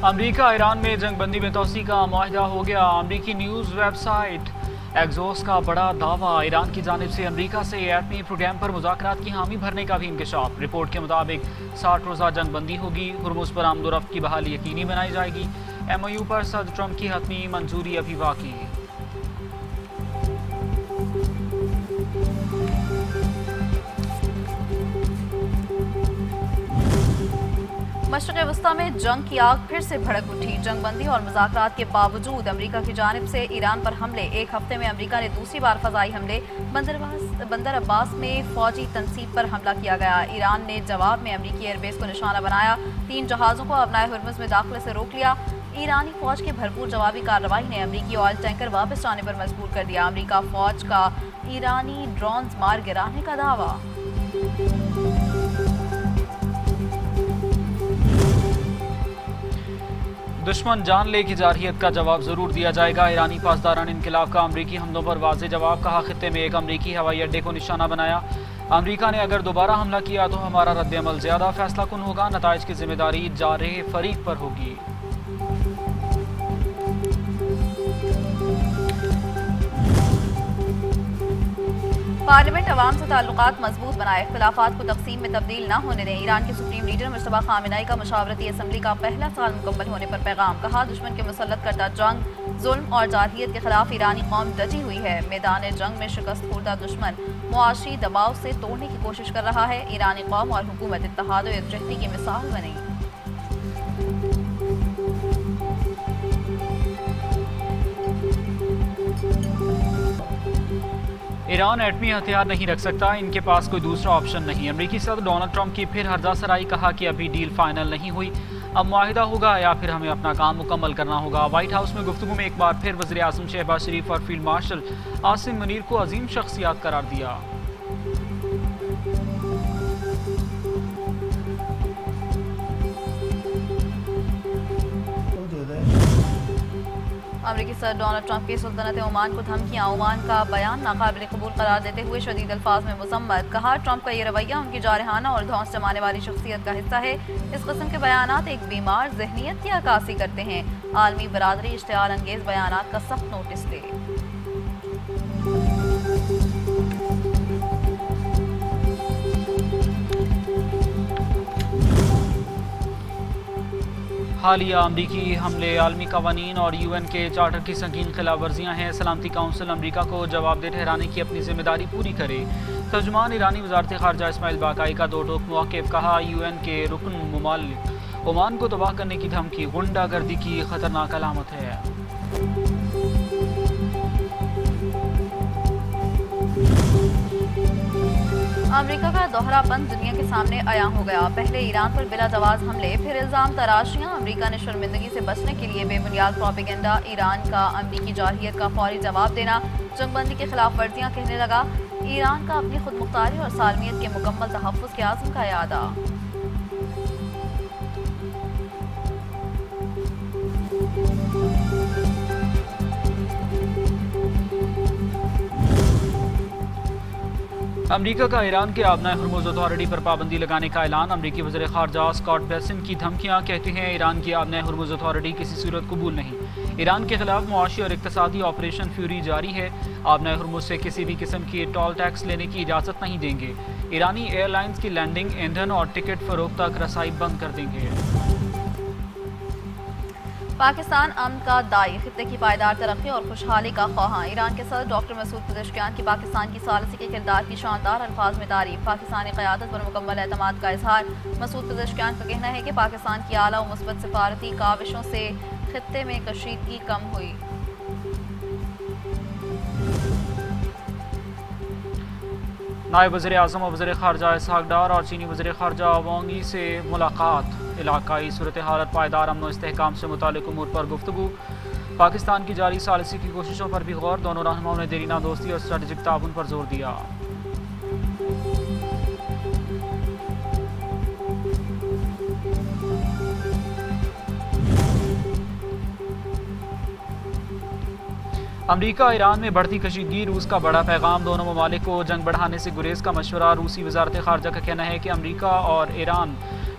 امریکہ ایران میں جنگ بندی میں توسیع کا معاہدہ ہو گیا۔ امریکی نیوز ویب سائٹ ایکزوس کا بڑا دعویٰ، ایران کی جانب سے امریکہ سے ایٹمی پروگرام پر مذاکرات کی حامی بھرنے کا بھی انکشاف۔ رپورٹ کے مطابق 60 روزہ جنگ بندی ہوگی، ہرمز پر آمد و رفت کی بحالی یقینی بنائی جائے گی۔ ایم او یو پر صدر ٹرمپ کی حتمی منظوری ابھی باقی۔ مشرق وسطی میں جنگ کی آگ پھر سے بھڑک اٹھی۔ جنگ بندی اور مذاکرات کے باوجود امریکہ کی جانب سے ایران پر حملے۔ ایک ہفتے میں امریکہ نے دوسری بار فضائی حملے۔ بندر عباس میں فوجی تنصیب پر حملہ کیا گیا۔ ایران نے جواب میں امریکی ایئر بیس کو نشانہ بنایا۔ 3 جہازوں کو ابنائے ہرمز میں داخلے سے روک لیا۔ ایرانی فوج کی بھرپور جوابی کارروائی نے امریکی آئل ٹینکر واپس جانے پر مجبور کر دیا۔ امریکہ فوج کا ایرانی ڈرونز مار گرانے کا دعویٰ۔ دشمن جان لے کی جارحیت کا جواب ضرور دیا جائے گا۔ ایرانی پاسداران انقلاب کا امریکی حملوں پر واضح جواب، کہا خطے میں ایک امریکی ہوائی اڈے کو نشانہ بنایا۔ امریکہ نے اگر دوبارہ حملہ کیا تو ہمارا رد عمل زیادہ فیصلہ کن ہوگا، نتائج کی ذمہ داری جارح فریق پر ہوگی۔ پارلیمنٹ عوام سے تعلقات مضبوط بنائے، اختلافات کو تقسیم میں تبدیل نہ ہونے دیں۔ ایران کے سپریم لیڈر مجتبیٰ خامنہئی کا مشاورتی اسمبلی کا پہلا سال مکمل ہونے پر پیغام، کہا دشمن کے مسلط کردہ جنگ، ظلم اور جارحیت کے خلاف ایرانی قوم ڈٹی ہوئی ہے۔ میدان جنگ میں شکست خوردہ دشمن معاشی دباؤ سے توڑنے کی کوشش کر رہا ہے۔ ایرانی قوم اور حکومت اتحاد و یکجہتی کی مثال بنی۔ ایران ایٹمی ہتھیار نہیں رکھ سکتا، ان کے پاس کوئی دوسرا آپشن نہیں۔ امریکی صدر ڈونلڈ ٹرمپ کی پھر ہرزہ سرائی، کہا کہ ابھی ڈیل فائنل نہیں ہوئی، اب معاہدہ ہوگا یا پھر ہمیں اپنا کام مکمل کرنا ہوگا۔ وائٹ ہاؤس میں گفتگو میں ایک بار پھر وزیر اعظم شہباز شریف اور فیلڈ مارشل عاصم منیر کو عظیم شخصیات قرار دیا۔ امریکی صدر ڈونلڈ ٹرمپ کی سلطنت عمان کو دھمکیاں، عمان کا بیان ناقابل قبول قرار دیتے ہوئے شدید الفاظ میں مذمت، کہا ٹرمپ کا یہ رویہ ان کی جارحانہ اور دھونس جمانے والی شخصیت کا حصہ ہے۔ اس قسم کے بیانات ایک بیمار ذہنیت کی عکاسی کرتے ہیں۔ عالمی برادری اشتعال انگیز بیانات کا سخت نوٹس لے۔ حالیہ امریکی حملے عالمی قوانین اور یو این کے چارٹر کی سنگین خلاف ورزیاں ہیں۔ سلامتی کونسل امریکہ کو جواب دہ ٹھہرانے کی اپنی ذمہ داری پوری کرے۔ ترجمان ایرانی وزارت خارجہ اسماعیل باقائی کا دو ٹوک موقف، کہا یو این کے رکن ممالک عمان کو تباہ کرنے کی دھمکی غنڈہ گردی کی خطرناک علامت ہے۔ امریکہ کا دوہرا بند دنیا کے سامنے عیاں ہو گیا۔ پہلے ایران پر بلا جواز حملے، پھر الزام تراشیاں۔ امریکہ نے شرمندگی سے بچنے کے لیے بے بنیاد پروپیگنڈا، ایران کا امریکی جارحیت کا فوری جواب دینا، جنگ بندی کی خلاف ورزیاں کہنے لگا۔ ایران کا اپنی خود مختاری اور سالمیت کے مکمل تحفظ کے عزم کا اعادہ۔ امریکہ کا ایران کے آبنائے ہرمز اتھارٹی پر پابندی لگانے کا اعلان۔ امریکی وزیر خارجہ اسکاٹ بیسنٹ کی دھمکیاں، کہتے ہیں ایران کی آبنائے ہرمز اتھارٹی کسی صورت قبول نہیں۔ ایران کے خلاف معاشی اور اقتصادی آپریشن فیوری جاری ہے۔ آبنائے ہرمز سے کسی بھی قسم کی ٹول ٹیکس لینے کی اجازت نہیں دیں گے۔ ایرانی ایئر لائنز کی لینڈنگ، ایندھن اور ٹکٹ فروخت تک رسائی بند کر دیں گے۔ پاکستان امن کا داعی، خطے کی پائیدار ترقی اور خوشحالی کا خواہاں۔ ایران کے صدر ڈاکٹر مسعود پزشکیان کی پاکستان کی ثالثی کے کردار کی شاندار الفاظ میں تعریف، پاکستانی قیادت پر مکمل اعتماد کا اظہار۔ مسعود پزشکیان کا کہنا ہے کہ پاکستان کی اعلیٰ و مثبت سفارتی کاوشوں سے خطے میں کشیدگی کم ہوئی۔ نائب وزیر اعظم اور وزیر خارجہ اسحاق ڈار اور چینی وزیر خارجہ وانگ ای سے ملاقات، علاقائی صورتحال، پائیدار امن و استحکام سے متعلق امور پر گفتگو۔ پاکستان کی جاری ثالثی کی کوششوں پر بھی غور، دونوں رہنماؤں نے دیرینہ دوستی اور اسٹریٹجک تعاون پر زور دیا۔ امریکہ ایران میں بڑھتی کشیدگی، روس کا بڑا پیغام، دونوں ممالک کو جنگ بڑھانے سے گریز کا مشورہ۔ روسی وزارت خارجہ کا کہنا ہے کہ امریکہ اور ایران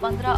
15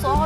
100